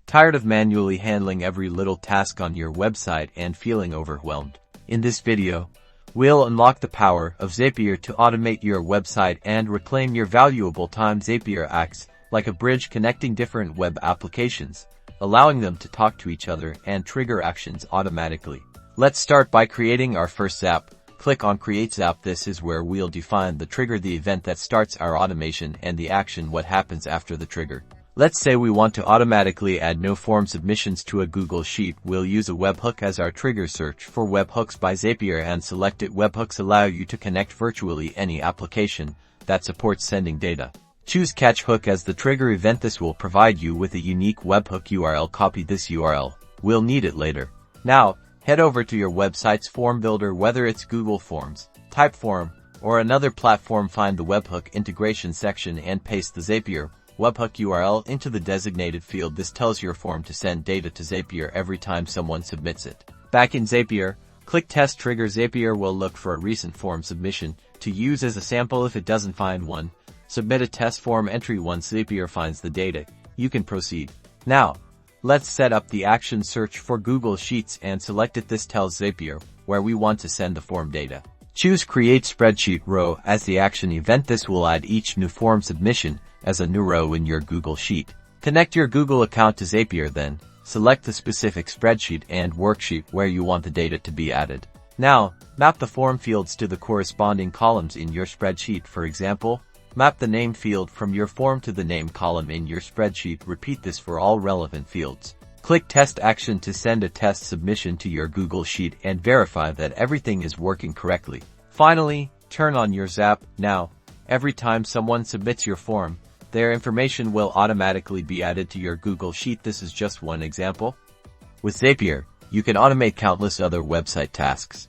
Tired of manually handling every little task on your website and feeling overwhelmed? In this video, we'll unlock the power of Zapier to automate your website and reclaim your valuable time. Zapier acts like a bridge connecting different web applications, allowing them to talk to each other and trigger actions automatically. Let's start by creating our first app. Click on Create Zap. This is where we'll define the trigger, the event that starts our automation, and the action, what happens after the trigger. Let's say we want to automatically add no form submissions to a Google Sheet. We'll use a webhook as our trigger. Search for Webhooks by Zapier and select it. Webhooks allow you to connect virtually any application that supports sending data. Choose Catch Hook as the trigger event. This will provide you with a unique webhook URL. Copy this URL. We'll need it later. Now, head over to your website's form builder, whether it's Google Forms, Typeform, or another platform. Find the webhook integration section and paste the Zapier webhook URL into the designated field. This tells your form to send data to Zapier every time someone submits it. Back in Zapier, click Test Trigger. Zapier will look for a recent form submission to use as a sample. If it doesn't find one, submit a test form entry. Once Zapier finds the data, you can proceed. Now, let's set up the action. Search for Google Sheets and select it. This tells Zapier where we want to send the form data. Choose Create Spreadsheet Row as the action event. This will add each new form submission as a new row in your Google Sheet. Connect your Google account to Zapier, then select the specific spreadsheet and worksheet where you want the data to be added. Now, map the form fields to the corresponding columns in your spreadsheet. For example, map the name field from your form to the name column in your spreadsheet. Repeat this for all relevant fields. Click Test Action to send a test submission to your Google Sheet and verify that everything is working correctly. Finally, turn on your Zap. Now, every time someone submits your form, their information will automatically be added to your Google Sheet. This is just one example. With Zapier, you can automate countless other website tasks.